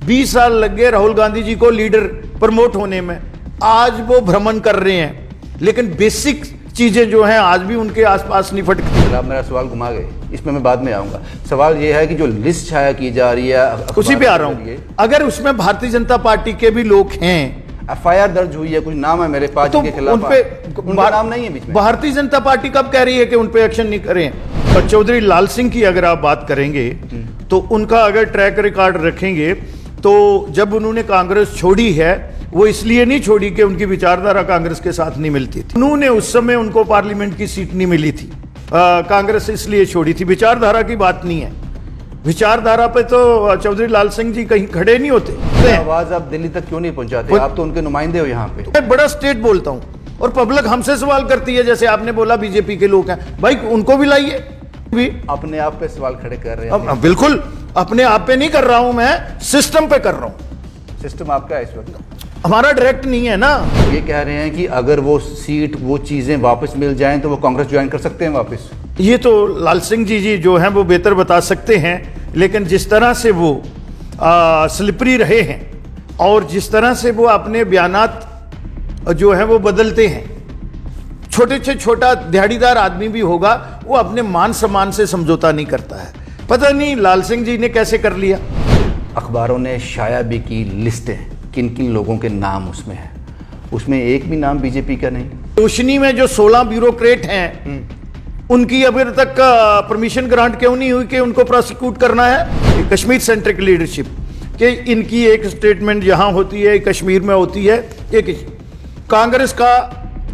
20 साल लग गए राहुल गांधी जी को लीडर प्रमोट होने में, आज वो भ्रमण कर रहे हैं, लेकिन बेसिक चीजें जो हैं आज भी उनके आसपास नहीं फटकती। आप मेरा सवाल घुमा गए, इसमें मैं बाद में आऊंगा। सवाल ये है कि जो लिस्ट छाया की जा रही है, उसी पे आ रहा हूं, अगर उसमें भारतीय जनता पार्टी के भी लोग हैं, FIR दर्ज हुई है, कुछ नाम है मेरे पास तो के खिलाफ, उनका नाम नहीं है बीच में। भारतीय जनता पार्टी कब कह रही है कि उन पे एक्शन नहीं करें? और चौधरी लाल सिंह की अगर आप बात करेंगे तो उनका अगर ट्रैक रिकॉर्ड रखेंगे तो जब उन्होंने कांग्रेस छोड़ी है वो इसलिए नहीं छोड़ी कि उनकी विचारधारा कांग्रेस के साथ नहीं मिलती थी। उन्होंने उस समय उनको पार्लियामेंट की सीट नहीं मिली थी, कांग्रेस इसलिए छोड़ी थी। विचारधारा की बात नहीं है, विचारधारा पे तो चौधरी लाल सिंह जी कहीं खड़े नहीं होते। आवाज आप दिल्ली तक क्यों नहीं पहुंचाते? आप तो उनके नुमाइंदे हो यहाँ पे। मैं बड़ा स्टेट बोलता हूँ और पब्लिक हमसे सवाल करती है, जैसे आपने बोला बीजेपी के लोग हैं, भाई उनको भी लाइए। भी अपने आप पे सवाल खड़े कर रहे हैं। बिल्कुल अपने आप पे नहीं कर रहा हूं, मैं सिस्टम पे कर रहा हूं। सिस्टम आपका है इस वक्त, हमारा डायरेक्ट नहीं है ना। ये कह रहे हैं कि अगर वो सीट, वो चीजें वापस मिल जाएं तो वो कांग्रेस ज्वाइन कर सकते हैं वापस। ये तो लाल सिंह जी जो हैं वो बेहतर बता सकते हैं, लेकिन जिस तरह से वो स्लिपरी रहे हैं और जिस तरह से वो अपने बयानात जो है वो बदलते हैं, छोटे से छोटा दिहाड़ीदार आदमी भी होगा वो अपने मान सम्मान से समझौता नहीं करता है। पता नहीं लाल सिंह जी ने कैसे कर लिया। अखबारों ने शाया भी की लिस्टें, किन किन लोगों के नाम उसमें है, उसमें एक भी नाम बीजेपी का नहीं। रोशनी में जो 16 ब्यूरोक्रेट हैं उनकी अभी तक परमिशन ग्रांट क्यों नहीं हुई कि उनको प्रोसिक्यूट करना है? कश्मीर सेंट्रिक लीडरशिप कि इनकी एक स्टेटमेंट यहां होती है, कश्मीर में होती है, एक कांग्रेस का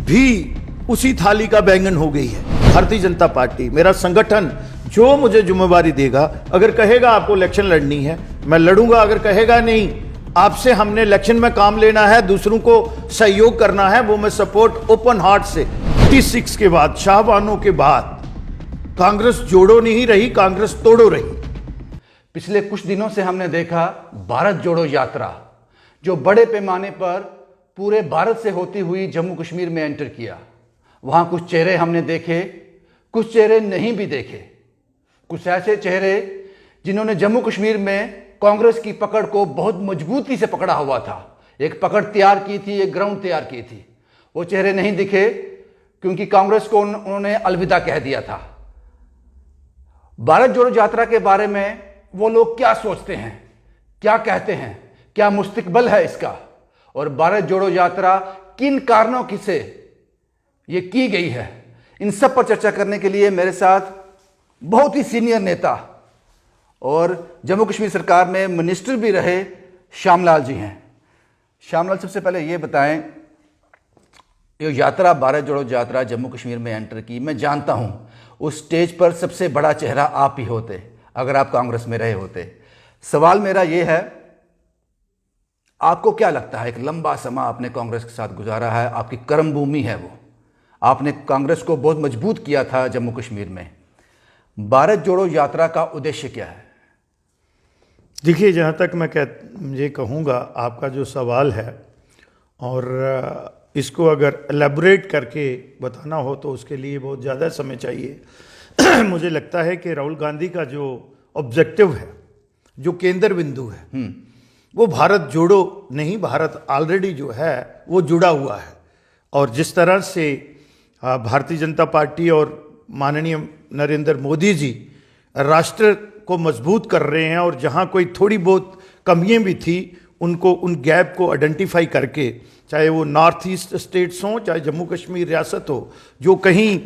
भी उसी थाली का बैंगन हो गई है। भारतीय जनता पार्टी मेरा संगठन जो मुझे जिम्मेवारी देगा, अगर कहेगा आपको इलेक्शन लड़नी है मैं लड़ूंगा, अगर कहेगा नहीं आपसे हमने इलेक्शन में काम लेना है, दूसरों को सहयोग करना है, वो मैं सपोर्ट ओपन हार्ट से। 56 के बाद, शाहबानों के बाद कांग्रेस जोड़ो नहीं रही, कांग्रेस तोड़ो रही। पिछले कुछ दिनों से हमने देखा भारत जोड़ो यात्रा जो बड़े पैमाने पर पूरे भारत से होती हुई जम्मू कश्मीर में एंटर किया। वहां कुछ चेहरे हमने देखे, कुछ चेहरे नहीं भी देखे, कुछ ऐसे चेहरे जिन्होंने जम्मू कश्मीर में कांग्रेस की पकड़ को बहुत मजबूती से पकड़ा हुआ था, एक पकड़ तैयार की थी, एक ग्राउंड तैयार की थी। वो चेहरे नहीं दिखे क्योंकि कांग्रेस को उन्होंने अलविदा कह दिया था। भारत जोड़ो यात्रा के बारे में वो लोग क्या सोचते हैं, क्या कहते हैं, क्या मुस्तकबिल है इसका, और भारत जोड़ो यात्रा किन कारणों की से ये की गई है, इन सब पर चर्चा करने के लिए मेरे साथ बहुत ही सीनियर नेता और जम्मू कश्मीर सरकार में मिनिस्टर भी रहे श्यामलाल जी हैं। श्यामलाल, सबसे पहले ये बताएं, ये यात्रा भारत जोड़ो यात्रा जम्मू कश्मीर में एंटर की, मैं जानता हूं उस स्टेज पर सबसे बड़ा चेहरा आप ही होते अगर आप कांग्रेस में रहे होते। सवाल मेरा ये है, आपको क्या लगता है, एक लंबा समय आपने कांग्रेस के साथ गुजारा है, आपकी कर्म भूमि है वो, आपने कांग्रेस को बहुत मजबूत किया था जम्मू कश्मीर में, भारत जोड़ो यात्रा का उद्देश्य क्या है? देखिए, जहाँ तक मैं ये कहूँगा, आपका जो सवाल है और इसको अगर एलेबोरेट करके बताना हो तो उसके लिए बहुत ज़्यादा समय चाहिए। मुझे लगता है कि राहुल गांधी का जो ऑब्जेक्टिव है, जो केंद्र बिंदु है, वो भारत जोड़ो नहीं, भारत ऑलरेडी जो है वो जुड़ा हुआ है। और जिस तरह से भारतीय जनता पार्टी और माननीय नरेंद्र मोदी जी राष्ट्र को मजबूत कर रहे हैं और जहां कोई थोड़ी बहुत कमियां भी थी उनको, उन गैप को आइडेंटिफाई करके, चाहे वो नॉर्थ ईस्ट स्टेट्स हों, चाहे जम्मू कश्मीर रियासत हो, जो कहीं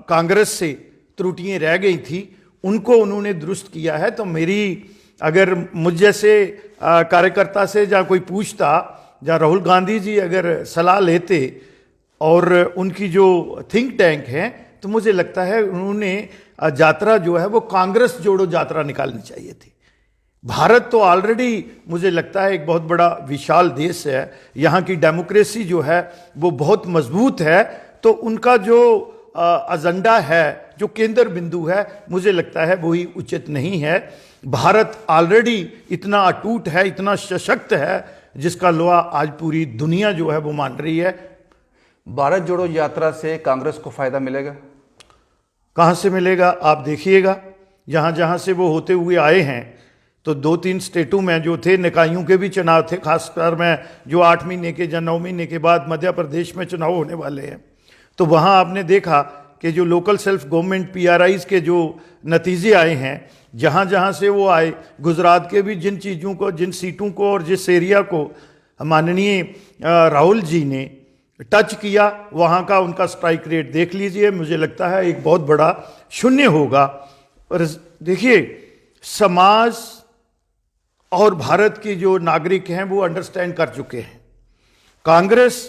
कांग्रेस से त्रुटियां रह गई थी उनको उन्होंने दुरुस्त किया है। तो मेरी, अगर मुझ जैसे कार्यकर्ता से जहाँ कोई पूछता, जहाँ राहुल गांधी जी अगर सलाह लेते और उनकी जो थिंक टैंक है, तो मुझे लगता है उन्होंने यात्रा जो है वो कांग्रेस जोड़ो यात्रा निकालनी चाहिए थी। भारत तो ऑलरेडी मुझे लगता है एक बहुत बड़ा विशाल देश है, यहाँ की डेमोक्रेसी जो है वो बहुत मजबूत है, तो उनका जो एजेंडा है, जो केंद्र बिंदु है, मुझे लगता है वही उचित नहीं है। भारत ऑलरेडी इतना अटूट है, इतना सशक्त है, जिसका लोहा आज पूरी दुनिया जो है वो मान रही है। भारत जोड़ो यात्रा से कांग्रेस को फायदा मिलेगा? कहाँ से मिलेगा? आप देखिएगा, जहाँ जहाँ से वो होते हुए आए हैं, तो 2-3 स्टेटों में जो थे निकायों के भी चुनाव थे, खासकर में जो 8 महीने के या 9 महीने के बाद मध्य प्रदेश में चुनाव होने वाले हैं, तो वहाँ आपने देखा कि जो लोकल सेल्फ गवर्नमेंट PRIs के जो नतीजे आए हैं, जहाँ जहाँ से वो आए, गुजरात के भी जिन चीज़ों को, जिन सीटों को और जिस एरिया को माननीय राहुल जी ने टच किया, वहाँ का उनका स्ट्राइक रेट देख लीजिए। मुझे लगता है एक बहुत बड़ा शून्य होगा। और देखिए, समाज और भारत के जो नागरिक हैं वो अंडरस्टैंड कर चुके हैं। कांग्रेस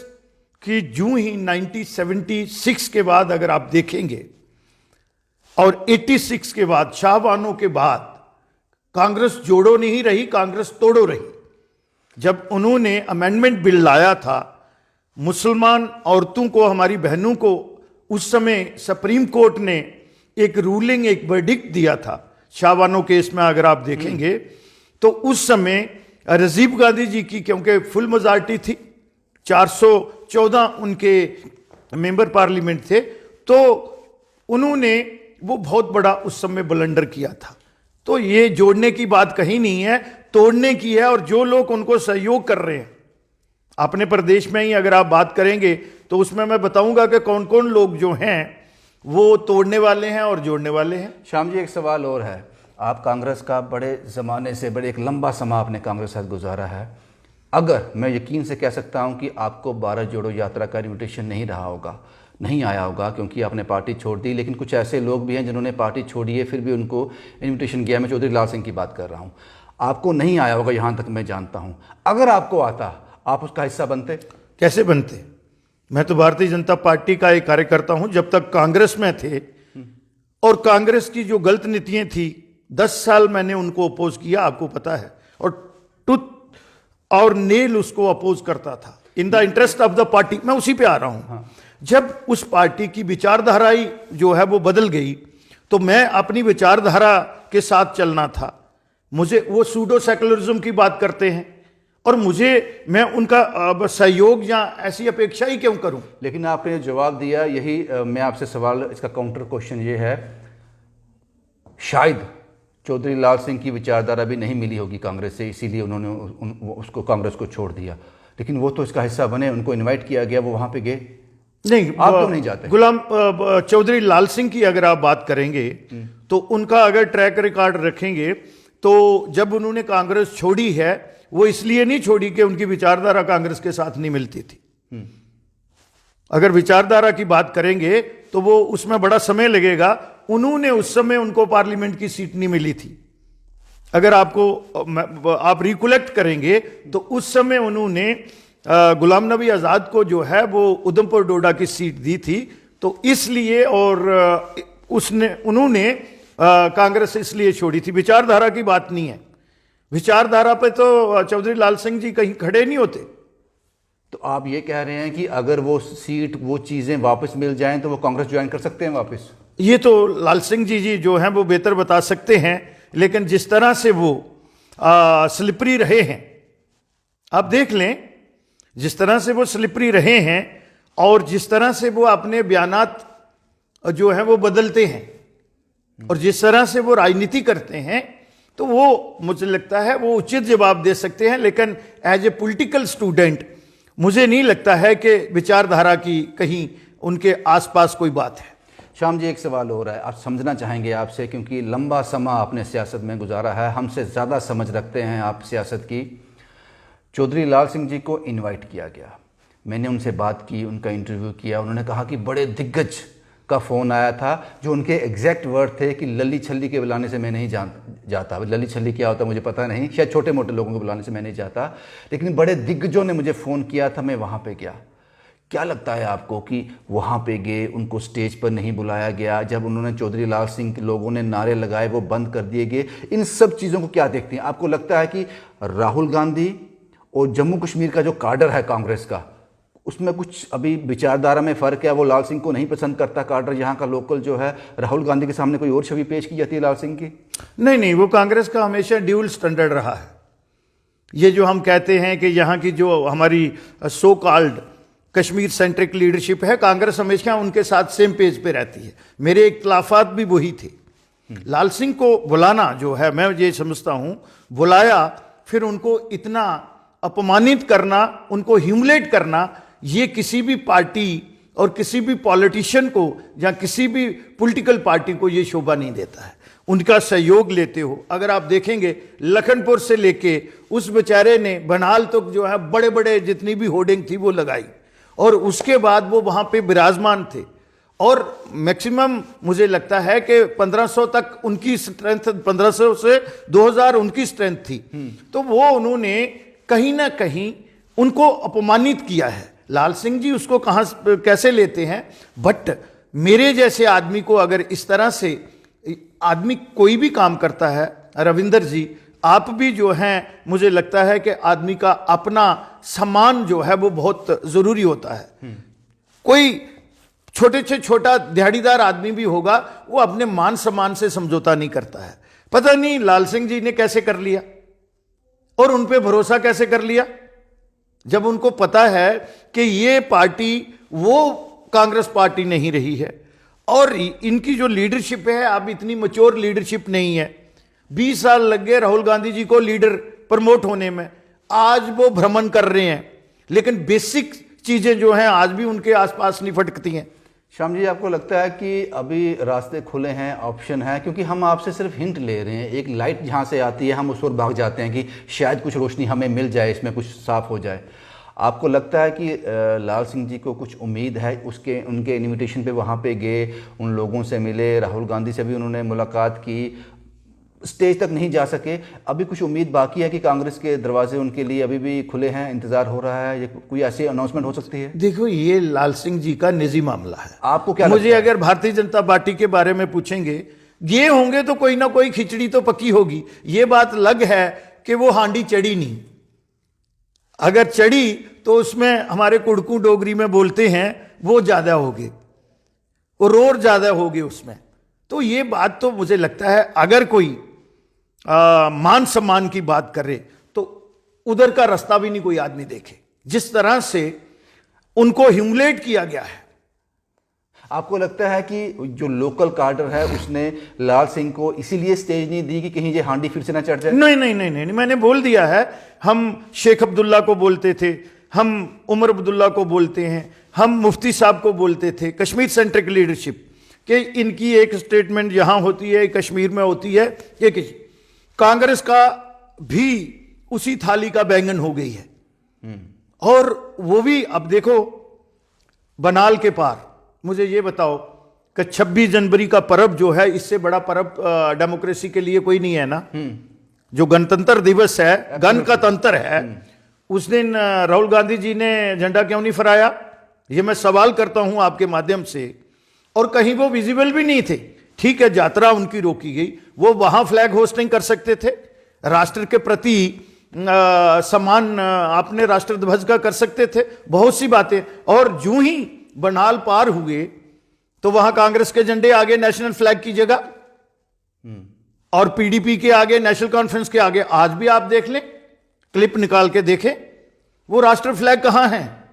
की जूं ही 1976 के बाद अगर आप देखेंगे और 86 के बाद, शाहबानों के बाद, कांग्रेस जोड़ो नहीं रही, कांग्रेस तोड़ो रही। जब उन्होंने अमेंडमेंट बिल लाया था, मुसलमान औरतों को, हमारी बहनों को, उस समय सुप्रीम कोर्ट ने एक रूलिंग, एक वर्डिक्ट दिया था शाहबानो केस में। अगर आप देखेंगे तो उस समय राजीव गांधी जी की, क्योंकि फुल मेजॉरिटी थी, 414 उनके मेंबर पार्लियामेंट थे, तो उन्होंने वो बहुत बड़ा उस समय ब्लंडर किया था। तो ये जोड़ने की बात कहीं नहीं है, तोड़ने की है। और जो लोग उनको सहयोग कर रहे हैं अपने प्रदेश में ही अगर आप बात करेंगे तो उसमें मैं बताऊंगा कि कौन कौन लोग जो हैं वो तोड़ने वाले हैं और जोड़ने वाले हैं। श्याम जी, एक सवाल और है। आप कांग्रेस का बड़े ज़माने से, बड़े एक लंबा समय आपने कांग्रेस के साथ गुजारा है। अगर मैं यकीन से कह सकता हूं कि आपको भारत जोड़ो यात्रा का इन्विटेशन नहीं रहा होगा, नहीं आया होगा, क्योंकि आपने पार्टी छोड़ दी। लेकिन कुछ ऐसे लोग भी हैं जिन्होंने पार्टी छोड़ी है, फिर भी उनको इन्विटेशन गया। मैं चौधरी लाल सिंह की बात कर रहा हूँ। आपको नहीं आया होगा, यहाँ तक मैं जानता हूँ। अगर आपको आता, आप उसका हिस्सा बनते? कैसे बनते? मैं तो भारतीय जनता पार्टी का एक कार्यकर्ता हूं। जब तक कांग्रेस में थे और कांग्रेस की जो गलत नीतियां थी, 10 साल मैंने उनको अपोज किया, आपको पता है, और टूथ और नेल उसको अपोज करता था in the interest of the party. मैं उसी पे आ रहा हूं। जब उस पार्टी की विचारधारा ही जो है वो बदल गई, तो मैं अपनी विचारधारा के साथ चलना था। मुझे वो सूडो सेकुलरिज्म की बात करते हैं और मैं उनका सहयोग या ऐसी अपेक्षा ही क्यों करूं? लेकिन आपने जवाब दिया, यही मैं आपसे सवाल, इसका काउंटर क्वेश्चन ये है, शायद चौधरी लाल सिंह की विचारधारा भी नहीं मिली होगी कांग्रेस से, इसीलिए उन्होंने उसको, कांग्रेस को छोड़ दिया। लेकिन वो तो इसका हिस्सा बने, उनको इनवाइट किया गया, वो वहां पे गए। नहीं, आप तो नहीं जाते। गुलाम चौधरी लाल सिंह की अगर आप बात करेंगे तो उनका अगर ट्रैक रिकॉर्ड रखेंगे तो जब उन्होंने कांग्रेस छोड़ी है, वो इसलिए नहीं छोड़ी कि उनकी विचारधारा कांग्रेस के साथ नहीं मिलती थी। अगर विचारधारा की बात करेंगे तो वो उसमें बड़ा समय लगेगा। उन्होंने उस समय, उनको पार्लियामेंट की सीट नहीं मिली थी। अगर आप रिकलेक्ट करेंगे तो उस समय उन्होंने गुलाम नबी आजाद को जो है वो उधमपुर डोडा की सीट दी थी। तो इसलिए, और उन्होंने कांग्रेस इसलिए छोड़ी थी। विचारधारा की बात नहीं है। विचारधारा पे तो चौधरी लाल सिंह जी कहीं खड़े नहीं होते। तो आप ये कह रहे हैं कि अगर वो सीट, वो चीजें वापस मिल जाएं तो वो कांग्रेस ज्वाइन कर सकते हैं वापस? ये तो लाल सिंह जी जो हैं वो बेहतर बता सकते हैं। लेकिन जिस तरह से वो स्लिपरी रहे हैं, आप देख लें, जिस तरह से वो स्लिपरी रहे हैं और जिस तरह से वो अपने बयानात जो है वो बदलते हैं और जिस तरह से वो राजनीति करते हैं, तो वो मुझे लगता है वो उचित जवाब दे सकते हैं। लेकिन एज ए पॉलिटिकल स्टूडेंट मुझे नहीं लगता है कि विचारधारा की कहीं उनके आसपास कोई बात है। श्याम जी, एक सवाल हो रहा है, आप समझना चाहेंगे आपसे, क्योंकि लंबा समय आपने सियासत में गुजारा है, हमसे ज़्यादा समझ रखते हैं आप सियासत की। चौधरी लाल सिंह जी को इनवाइट किया गया, मैंने उनसे बात की, उनका इंटरव्यू किया। उन्होंने कहा कि बड़े दिग्गज का फ़ोन आया था, जो उनके एग्जैक्ट वर्ड थे कि लली छल्ली के बुलाने से मैं नहीं जाता। लली छल्ली क्या होता मुझे पता नहीं, शायद छोटे मोटे लोगों को बुलाने से मैं नहीं जाता, लेकिन बड़े दिग्गजों ने मुझे फ़ोन किया था, मैं वहाँ पे गया। क्या लगता है आपको कि वहाँ पे गए, उनको स्टेज पर नहीं बुलाया गया? जब उन्होंने चौधरी लाल सिंह के लोगों ने नारे लगाए, वो बंद कर दिए गए। इन सब चीज़ों को क्या देखते हैं? आपको लगता है कि राहुल गांधी और जम्मू कश्मीर का जो काडर है कांग्रेस का, उसमें कुछ अभी विचारधारा में फ़र्क है? वो लाल सिंह को नहीं पसंद करता काडर, यहाँ का लोकल जो है, राहुल गांधी के सामने कोई और छवि पेश की जाती है लाल सिंह की? नहीं, वो कांग्रेस का हमेशा ड्यूल स्टैंडर्ड रहा है। ये जो हम कहते हैं कि यहाँ की जो हमारी so called Kashmir centric leadership है, कांग्रेस हमेशा उनके साथ सेम पेज पे रहती है। मेरे इख्तलाफात भी वही थे। लाल सिंह को बुलाना जो है, मैं ये समझता हूं, बुलाया फिर उनको इतना अपमानित करना, उनको ह्यूमिलेट करना, ये किसी भी पार्टी और किसी भी पॉलिटिशियन को या किसी भी पॉलिटिकल पार्टी को ये शोभा नहीं देता है। उनका सहयोग लेते हो, अगर आप देखेंगे लखनपुर से लेके उस बेचारे ने बनाल तक जो है बड़े बड़े जितनी भी होर्डिंग थी वो लगाई, और उसके बाद वो वहां पे विराजमान थे, और मैक्सिमम मुझे लगता है कि 1500 तक उनकी स्ट्रेंथ, 1500 से 2000 उनकी स्ट्रेंथ थी। तो वो उन्होंने कहीं ना कहीं उनको अपमानित किया है। लाल सिंह जी उसको कहां कैसे लेते हैं, बट मेरे जैसे आदमी को अगर इस तरह से आदमी कोई भी काम करता है, रविंदर जी आप भी जो हैं, मुझे लगता है कि आदमी का अपना सम्मान जो है वो बहुत जरूरी होता है। कोई छोटे से छोटा दिहाड़ीदार आदमी भी होगा, वो अपने मान सम्मान से समझौता नहीं करता है। पता नहीं लाल सिंह जी ने कैसे कर लिया और उन पे भरोसा कैसे कर लिया, जब उनको पता है कि ये पार्टी वो कांग्रेस पार्टी नहीं रही है, और इनकी जो लीडरशिप है अब इतनी मैच्योर लीडरशिप नहीं है। 20 साल लग गए राहुल गांधी जी को लीडर प्रमोट होने में, आज वो भ्रमण कर रहे हैं, लेकिन बेसिक चीजें जो हैं आज भी उनके आसपास नहीं फटकती हैं। श्याम जी, आपको लगता है कि अभी रास्ते खुले हैं, ऑप्शन है? क्योंकि हम आपसे सिर्फ हिंट ले रहे हैं, एक लाइट जहाँ से आती है हम उस ओर भाग जाते हैं कि शायद कुछ रोशनी हमें मिल जाए, इसमें कुछ साफ हो जाए। आपको लगता है कि लाल सिंह जी को कुछ उम्मीद है? उनके इनविटेशन पे वहाँ पे गए, उन लोगों से मिले, राहुल गांधी से भी उन्होंने मुलाकात की, स्टेज तक नहीं जा सके, अभी कुछ उम्मीद बाकी है कि कांग्रेस के दरवाजे उनके लिए अभी भी खुले हैं, इंतजार हो रहा है, ये कोई ऐसी अनाउंसमेंट हो सकती है? देखो, ये लाल सिंह जी का निजी मामला है। आपको क्या मुझे अगर भारतीय जनता पार्टी के बारे में पूछेंगे, ये होंगे तो कोई ना कोई खिचड़ी तो पक्की होगी। ये बात लग है कि वो हांडी चढ़ी नहीं, अगर चढ़ी तो उसमें हमारे कुड़कू डोगरी में बोलते हैं वो ज्यादा होगी, वो रोर ज्यादा होगी उसमें। तो ये बात तो मुझे लगता है अगर कोई मान सम्मान की बात करे तो उधर का रास्ता भी नहीं कोई आदमी देखे, जिस तरह से उनको ह्यूमिलेट किया गया है। आपको लगता है कि जो लोकल कार्डर है उसने लाल सिंह को इसीलिए स्टेज नहीं दी कि कहीं ये हांडी फिर से ना चढ़ जाए? नहीं नहीं नहीं नहीं, मैंने बोल दिया है। हम शेख अब्दुल्ला को बोलते थे, हम उमर अब्दुल्ला को बोलते हैं, हम मुफ्ती साहब को बोलते थे, कश्मीर सेंट्रिक लीडरशिप कि इनकी एक स्टेटमेंट यहां होती है, कश्मीर में होती है, एक कांग्रेस का भी उसी थाली का बैंगन हो गई है। और वो भी अब देखो बनाल के पार, मुझे ये बताओ कि 26 जनवरी का पर्व जो है, इससे बड़ा पर्व डेमोक्रेसी के लिए कोई नहीं है ना। जो गणतंत्र दिवस है, गण का तंत्र है, उस दिन राहुल गांधी जी ने झंडा क्यों नहीं फहराया? ये मैं सवाल करता हूं आपके माध्यम से। और कहीं वो विजिबल भी नहीं थे। ठीक है, यात्रा उनकी रोकी गई, वो वहां फ्लैग होस्टिंग कर सकते थे, राष्ट्र के प्रति सम्मान आपने राष्ट्र ध्वज का कर सकते थे, बहुत सी बातें। और जो ही बनाल पार हुए तो वहां कांग्रेस के झंडे आगे नेशनल फ्लैग की जगह, और पीडीपी के आगे, नेशनल कॉन्फ्रेंस के आगे। आज भी आप देख लें, क्लिप निकाल के देखें, वो राष्ट्र फ्लैग कहां है?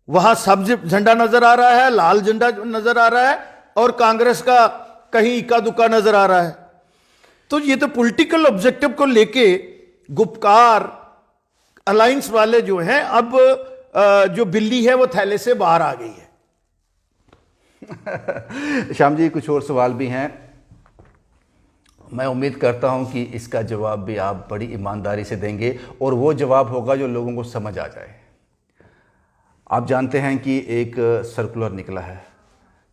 वहां सब्ज झंडा नजर आ रहा है, लाल झंडा नजर आ रहा है, और कांग्रेस का कहीं इक्का दुक्का नजर आ रहा है। तो ये तो पॉलिटिकल ऑब्जेक्टिव को लेके गुपकार अलायंस वाले जो हैं, अब जो बिल्ली है वो थैले से बाहर आ गई है। श्याम जी, कुछ और सवाल भी हैं, मैं उम्मीद करता हूं कि इसका जवाब भी आप बड़ी ईमानदारी से देंगे, और वो जवाब होगा जो लोगों को समझ आ जाए। आप जानते हैं कि एक सर्कुलर निकला है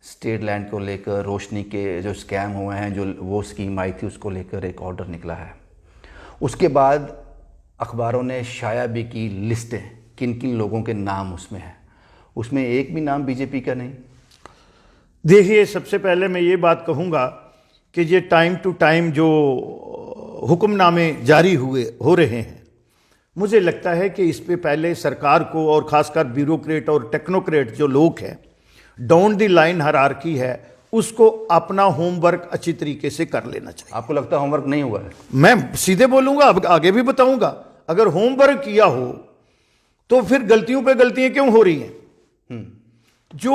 स्टेट लैंड को लेकर, रोशनी के जो स्कैम हुए हैं, जो वो स्कीम आई थी उसको लेकर एक ऑर्डर निकला है। उसके बाद अखबारों ने शाया भी की लिस्टें, किन किन लोगों के नाम उसमें हैं। उसमें एक भी नाम बीजेपी का नहीं। देखिए, सबसे पहले मैं ये बात कहूँगा कि ये टाइम टू टाइम जो हुक्मनामे जारी हो रहे हैं, मुझे लगता है कि इस पे पहले सरकार को, और खासकर ब्यूरोक्रेट और टेक्नोक्रेट जो लोग हैं, डाउन द लाइन हायरार्की है, उसको अपना होमवर्क अच्छी तरीके से कर लेना चाहिए। आपको लगता है होमवर्क नहीं हुआ है? मैं सीधे बोलूंगा, अब आगे भी बताऊंगा। अगर होमवर्क किया हो तो फिर गलतियों पे गलतियां क्यों हो रही हैं? जो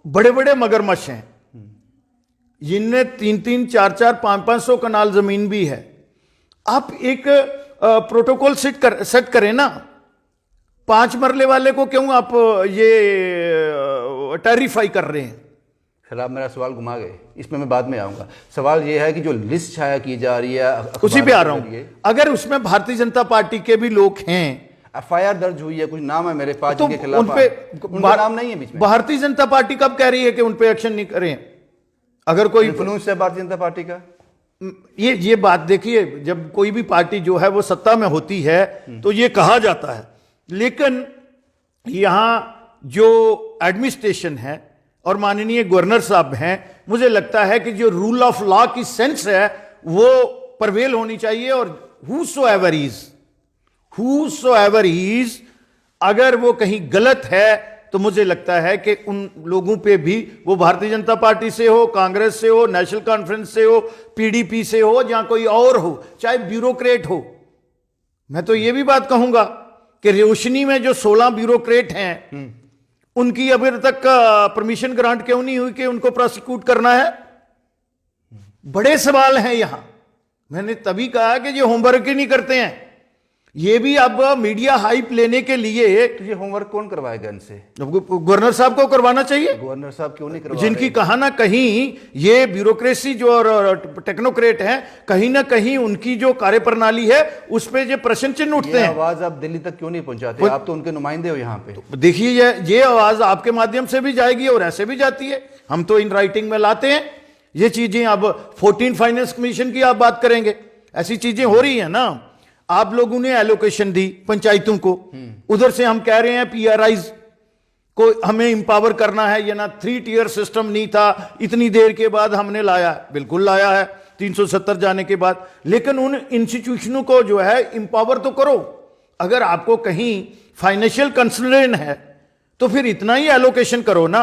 बड़े बड़े मगरमच्छ हैं, जिनमें 3-3, 4-4, 500 कनाल जमीन भी है, आप एक प्रोटोकॉल सेट करें ना। 5 मरले वाले को क्यों आप ये टेरिफाई कर रहे हैं? फिर आप मेरा सवाल घुमा गए, इसमें मैं बाद में आऊंगा। सवाल ये है कि जो लिस्ट छाया की जा रही है, उसी पे आ रहा हूं। अगर उसमें भारतीय जनता पार्टी के भी लोग हैं, एफआईआर दर्ज हुई है, कुछ नाम है मेरे पास तो जिनके खिलाफ उनका नाम नहीं है बीच में। भारतीय जनता पार्टी कब कह रही है कि उन पे एक्शन नहीं करें? अगर कोई इन्फ्लुएंस है भारतीय जनता पार्टी का, ये बात देखिए, जब कोई भी पार्टी जो है वो सत्ता में होती है तो ये कहा जाता है, लेकिन यहां जो एडमिनिस्ट्रेशन है और माननीय गवर्नर साहब हैं, मुझे लगता है कि जो रूल ऑफ लॉ की सेंस है वो परवेल होनी चाहिए। और whosoever is, अगर वो कहीं गलत है तो मुझे लगता है कि उन लोगों पे भी, वो भारतीय जनता पार्टी से हो, कांग्रेस से हो, नेशनल कॉन्फ्रेंस से हो, पीडीपी से हो, या कोई और हो, चाहे ब्यूरोक्रेट हो। मैं तो ये भी बात कहूंगा कि रोशनी में जो 16 ब्यूरोक्रेट हैं, उनकी अभी तक परमिशन ग्रांट क्यों नहीं हुई कि उनको प्रोसिक्यूट करना है? बड़े सवाल हैं यहां। मैंने तभी कहा कि ये होमवर्क ही नहीं करते हैं। ये भी अब मीडिया हाइप लेने के लिए, तो ये होमवर्क कौन करवाएगा इनसे? गवर्नर साहब को करवाना चाहिए। गवर्नर साहब क्यों नहीं करवा जिनकी कहा ना कहीं ये ब्यूरोक्रेसी जो और टेक्नोक्रेट हैं, कहीं ना कहीं उनकी जो कार्यप्रणाली है उस पे जो प्रश्न चिन्ह उठते हैं। आवाज आप दिल्ली तक क्यों नहीं पहुंचाते? आप तो उनके नुमाइंदे हो यहाँ पे। तो देखिए, ये आवाज आपके माध्यम से भी जाएगी और ऐसे भी जाती है। हम तो इन राइटिंग में लाते हैं ये चीजें। अब 14 फाइनेंस कमीशन की आप बात करेंगे, ऐसी चीजें हो रही है ना। आप लोगों ने एलोकेशन दी पंचायतों को, उधर से हम कह रहे हैं पीआरआईज को हमें इंपावर करना है। ये ना 3 टियर सिस्टम नहीं था, इतनी देर के बाद हमने लाया, बिल्कुल लाया है 370 जाने के बाद। लेकिन उन इंस्टीट्यूशनों को जो है इंपावर तो करो। अगर आपको कहीं फाइनेंशियल कंसर्न है तो फिर इतना ही एलोकेशन करो ना।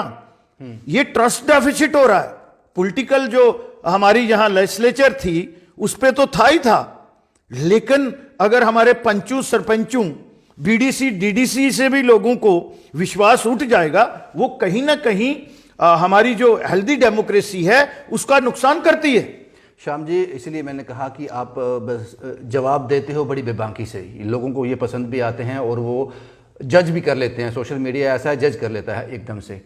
ये ट्रस्ट डेफिसिट हो रहा है। पॉलिटिकल जो हमारी यहां लेजिस्लेचर थी उस पे तो था ही था, लेकिन अगर हमारे पंचों सरपंचों बीडीसी डीडीसी से भी लोगों को विश्वास उठ जाएगा, वो कहीं ना कहीं हमारी जो हेल्दी डेमोक्रेसी है उसका नुकसान करती है। श्याम जी, इसलिए मैंने कहा कि आप बस जवाब देते हो बड़ी बेबाकी से। लोगों को ये पसंद भी आते हैं और वो जज भी कर लेते हैं। सोशल मीडिया ऐसा है, जज कर लेता है एकदम से।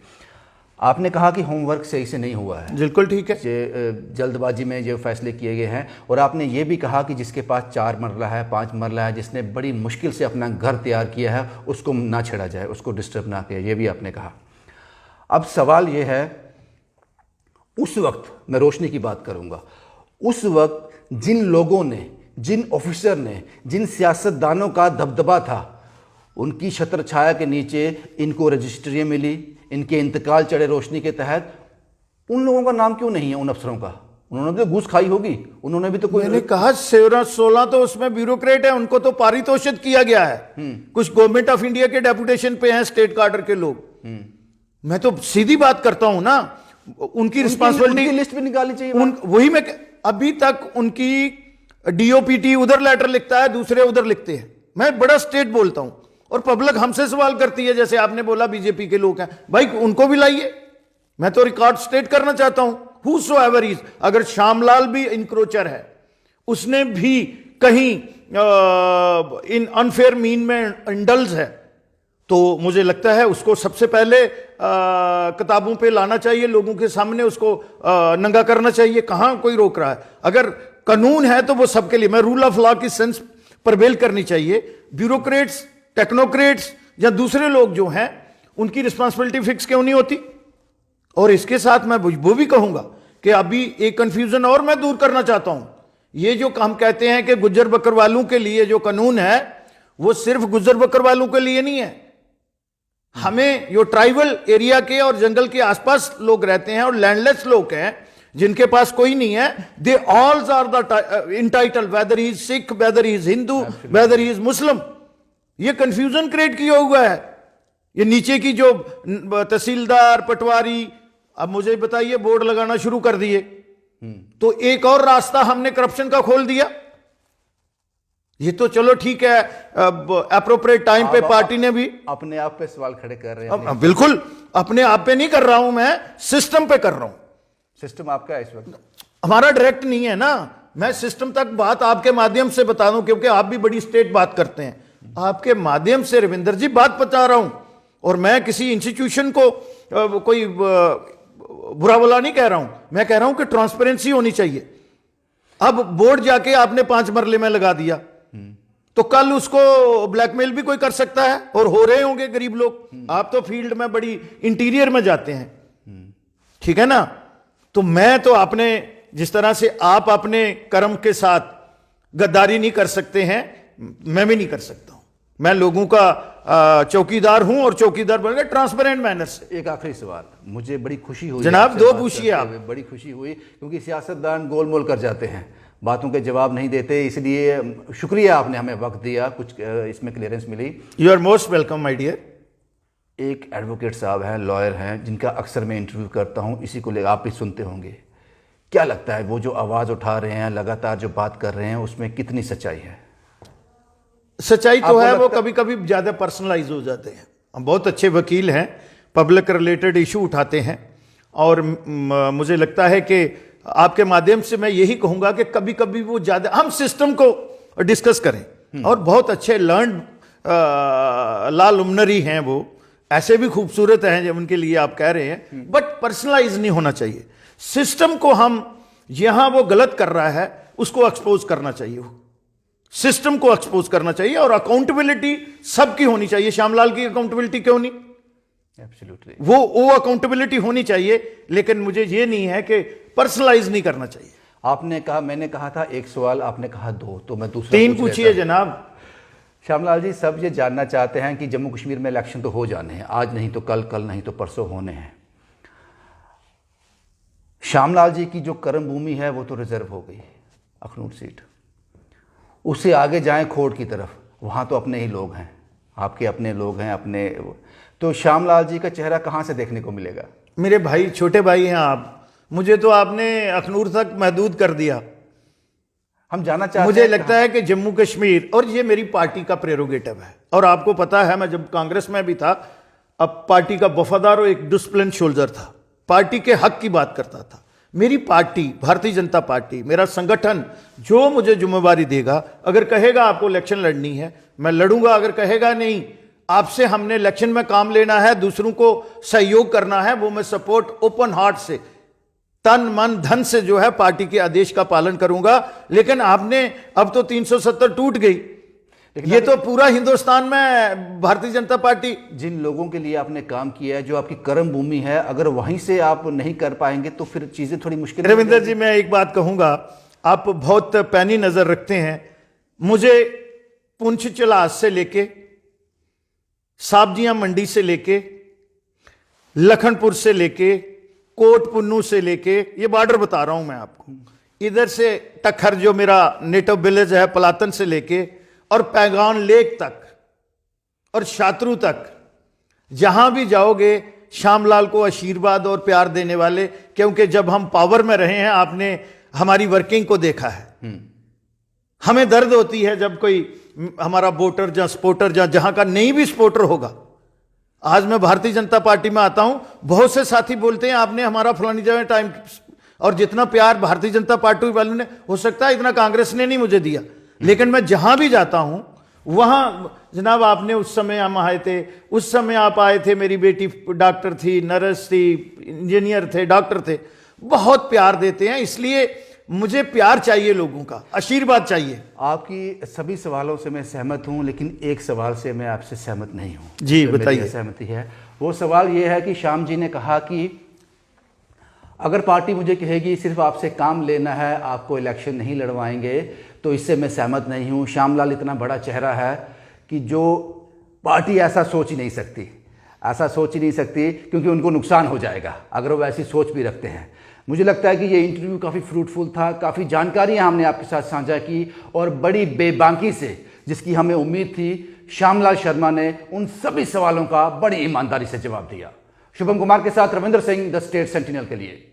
आपने कहा कि होमवर्क सही से नहीं हुआ है। बिल्कुल ठीक है। जल्दबाजी में जो फैसले किए गए हैं। और आपने ये भी कहा कि जिसके पास 4 मरला है, 5 मरला है, जिसने बड़ी मुश्किल से अपना घर तैयार किया है, उसको ना छेड़ा जाए, उसको डिस्टर्ब ना किया, ये भी आपने कहा। अब सवाल ये है, उस वक्त मैं रोशनी की बात करूंगा, उस वक्त जिन लोगों ने, जिन ऑफिसर ने, जिन सियासतदानों का दबदबा था, उनकी छत्र छाया के नीचे इनको रजिस्ट्रियाँ मिली, इनके इंतकाल चढ़े रोशनी के तहत, उन लोगों का नाम क्यों नहीं है? उन अफसरों का, उन्होंने तो घूस खाई होगी, उन्होंने भी तो कोई। मैंने कहा 16 तो उसमें ब्यूरोक्रेट है, उनको तो पारितोषित किया गया है। कुछ गवर्नमेंट ऑफ इंडिया के डेपुटेशन पे हैं, स्टेट कार्डर के लोग। मैं तो सीधी बात करता हूं ना, उनकी रिस्पॉन्सिबिलिटी लिस्ट भी निकालनी चाहिए। वही मैं अभी तक उनकी डीओपीटी उधर लेटर लिखता है, दूसरे उधर लिखते हैं। मैं बड़ा स्टेट बोलता हूं और पब्लिक हमसे सवाल करती है, जैसे आपने बोला बीजेपी के लोग हैं, भाई उनको भी लाइए। मैं तो रिकॉर्ड स्टेट करना चाहता हूं। Whosoever is, अगर श्यामलाल भी इंक्रोचर है, उसने भी कहीं इन अनफेयर मीन में इंडल्ज है, तो मुझे लगता है उसको सबसे पहले किताबों पे लाना चाहिए, लोगों के सामने उसको नंगा करना चाहिए। कहां कोई रोक रहा है? अगर कानून है तो वो सबके लिए, मैं रूल ऑफ लॉ की सेंस परवेल करनी चाहिए। ब्यूरोक्रेट्स, टेक्नोक्रेट्स या दूसरे लोग जो हैं, उनकी रिस्पॉन्सिबिलिटी फिक्स क्यों नहीं होती? और इसके साथ मैं वो भी कहूंगा कि अभी एक कंफ्यूजन और मैं दूर करना चाहता हूं। ये जो हम कहते हैं कि गुज्जर बकरवालों के लिए जो कानून है, वो सिर्फ गुज्जर बकरवालों के लिए नहीं है। हमें जो ट्राइबल एरिया के और जंगल के आसपास लोग रहते हैं और लैंडलेस लोग हैं, जिनके पास कोई नहीं है, they all are the entitle, whether he is Sikh, whether he is Hindu, whether he is Muslim. ये कंफ्यूजन क्रिएट किया हुआ है। ये नीचे की जो तहसीलदार, पटवारी, अब मुझे बताइए, बोर्ड लगाना शुरू कर दिए, तो एक और रास्ता हमने करप्शन का खोल दिया। ये तो चलो ठीक है, एप्रोप्रिएट टाइम पे पार्टी ने भी अपने आप पे सवाल खड़े कर रहे हैं। बिल्कुल अपने आप पे नहीं कर रहा हूं मैं, सिस्टम पे कर रहा हूं। सिस्टम आपका है इस वक्त? हमारा डायरेक्ट नहीं है ना, मैं सिस्टम तक बात आपके माध्यम से बता दूं, क्योंकि आप भी बड़ी स्टेट बात करते हैं। आपके माध्यम से रविंदर जी बात बता रहा हूं, और मैं किसी इंस्टीट्यूशन को कोई बुरा भला नहीं कह रहा हूं। मैं कह रहा हूं कि ट्रांसपेरेंसी होनी चाहिए। अब बोर्ड जाके आपने 5 मरले में लगा दिया, तो कल उसको ब्लैकमेल भी कोई कर सकता है, और हो रहे होंगे गरीब लोग। आप तो फील्ड में बड़ी इंटीरियर में जाते हैं, ठीक है ना। तो मैं तो आपने जिस तरह से आप अपने कर्म के साथ गद्दारी नहीं कर सकते हैं, मैं भी नहीं कर सकता हूं। मैं लोगों का चौकीदार हूं, और चौकीदार बनकर ट्रांसपेरेंट मैनर से। एक आखिरी सवाल, मुझे बड़ी खुशी हुई जनाब, आपसे दो बात पूछिए करते आप। हुए। बड़ी खुशी हुई, क्योंकि सियासतदान गोलमोल कर जाते हैं, बातों के जवाब नहीं देते, इसलिए शुक्रिया आपने हमें वक्त दिया, कुछ इसमें क्लियरेंस मिली। You are most welcome my dear. एक एडवोकेट साहब हैं, लॉयर हैं, जिनका अक्सर मैं इंटरव्यू करता हूं, इसी को लेकर आप भी सुनते होंगे। क्या लगता है वो जो आवाज़ उठा रहे हैं, लगातार जो बात कर रहे हैं, उसमें कितनी सच्चाई है? सच्चाई तो है, वो कभी कभी ज्यादा पर्सनलाइज हो जाते हैं। हम बहुत अच्छे वकील हैं, पब्लिक रिलेटेड इशू उठाते हैं, और मुझे लगता है कि आपके माध्यम से मैं यही कहूंगा कि कभी कभी वो ज्यादा, हम सिस्टम को डिस्कस करें। और बहुत अच्छे लर्न ला लुमनरी हैं वो, ऐसे भी खूबसूरत हैं जब उनके लिए आप कह रहे हैं, बट पर्सनलाइज नहीं होना चाहिए। सिस्टम को हम यहां वो गलत कर रहा है उसको एक्सपोज करना चाहिए, वो सिस्टम को एक्सपोज करना चाहिए, और अकाउंटेबिलिटी सबकी होनी चाहिए। श्यामलाल की अकाउंटेबिलिटी क्यों नहीं? एब्सोल्युटली, वो अकाउंटेबिलिटी होनी चाहिए, लेकिन मुझे ये नहीं है कि पर्सनलाइज नहीं करना चाहिए। आपने कहा, मैंने कहा था एक सवाल, आपने कहा 2, तो मैं दूसरा 3 पूछ पूछिए लेता हूं। जनाब। श्यामलाल जी, सब ये जानना चाहते हैं कि जम्मू कश्मीर में इलेक्शन तो हो जाने हैं, आज नहीं तो कल, कल नहीं तो परसों होने हैं। श्यामलाल जी की जो कर्म भूमि है वो तो रिजर्व हो गई, अखनूर सीट। उससे आगे जाएं खोड़ की तरफ, वहाँ तो अपने ही लोग हैं, आपके अपने लोग हैं, अपने। तो श्यामलाल जी का चेहरा कहाँ से देखने को मिलेगा? मेरे भाई, छोटे भाई हैं आप, मुझे तो आपने अखनूर तक महदूद कर दिया। हम जानना चाहते मुझे हैं, लगता है कि जम्मू कश्मीर, और ये मेरी पार्टी का प्रेरोगेटिव है, और आपको पता है मैं जब कांग्रेस में भी था, अब पार्टी का वफादार और एक डिसिप्लिन सोल्जर था, पार्टी के हक की बात करता था। मेरी पार्टी, भारतीय जनता पार्टी, मेरा संगठन जो मुझे जिम्मेवारी देगा, अगर कहेगा आपको इलेक्शन लड़नी है, मैं लड़ूंगा। अगर कहेगा नहीं, आपसे हमने इलेक्शन में काम लेना है, दूसरों को सहयोग करना है, वो मैं सपोर्ट ओपन हार्ट से, तन मन धन से जो है पार्टी के आदेश का पालन करूंगा। लेकिन आपने, अब तो 370 टूट गई, ये तो पूरा हिंदुस्तान में भारतीय जनता पार्टी, जिन लोगों के लिए आपने काम किया है, जो आपकी कर्म भूमि है, अगर वहीं से आप नहीं कर पाएंगे तो फिर चीजें थोड़ी मुश्किल। रविंदर जी, मैं एक बात कहूंगा, आप बहुत पैनी नजर रखते हैं। मुझे पुंछ चलास से लेके, साब्जियां मंडी से लेके, लखनपुर से लेके, कोट पुन्नू से लेके, ये बॉर्डर बता रहा हूं मैं आपको, इधर से टखर जो मेरा नेटिव विलेज है पलातन से लेके, और पैगान लेक तक और शात्रु तक, जहां भी जाओगे श्यामलाल को आशीर्वाद और प्यार देने वाले, क्योंकि जब हम पावर में रहे हैं, आपने हमारी वर्किंग को देखा है। हमें दर्द होती है जब कोई हमारा वोटर या सपोर्टर जहां का नहीं भी सपोर्टर होगा। आज मैं भारतीय जनता पार्टी में आता हूं, बहुत से साथी बोलते हैं आपने हमारा फलानी जगह टाइम, और जितना प्यार भारतीय जनता पार्टी वालों ने, हो सकता है इतना कांग्रेस ने नहीं मुझे दिया, लेकिन मैं जहां भी जाता हूं वहां, जनाब आपने उस समय हम आए थे, उस समय आप आए थे, मेरी बेटी डॉक्टर थी, नर्स थी, इंजीनियर थे, डॉक्टर थे, बहुत प्यार देते हैं। इसलिए मुझे प्यार चाहिए, लोगों का आशीर्वाद चाहिए। आपकी सभी सवालों से मैं सहमत हूं, लेकिन एक सवाल से मैं आपसे सहमत नहीं हूं। जी बताइए। सहमति है, वो सवाल ये है कि श्याम जी ने कहा कि अगर पार्टी मुझे कहेगी सिर्फ आपसे काम लेना है, आपको इलेक्शन नहीं लड़वाएंगे, तो इससे मैं सहमत नहीं हूं। श्यामलाल इतना बड़ा चेहरा है कि जो पार्टी ऐसा सोच ही नहीं सकती, ऐसा सोच ही नहीं सकती, क्योंकि उनको नुकसान हो जाएगा अगर वो ऐसी सोच भी रखते हैं। मुझे लगता है कि ये इंटरव्यू काफ़ी फ्रूटफुल था, काफ़ी जानकारियां हमने आपके साथ साझा की, और बड़ी बेबाकी से, जिसकी हमें उम्मीद थी, श्यामलाल शर्मा ने उन सभी सवालों का बड़ी ईमानदारी से जवाब दिया। शुभम कुमार के साथ Ravindra Singh, the state sentinel के लिए।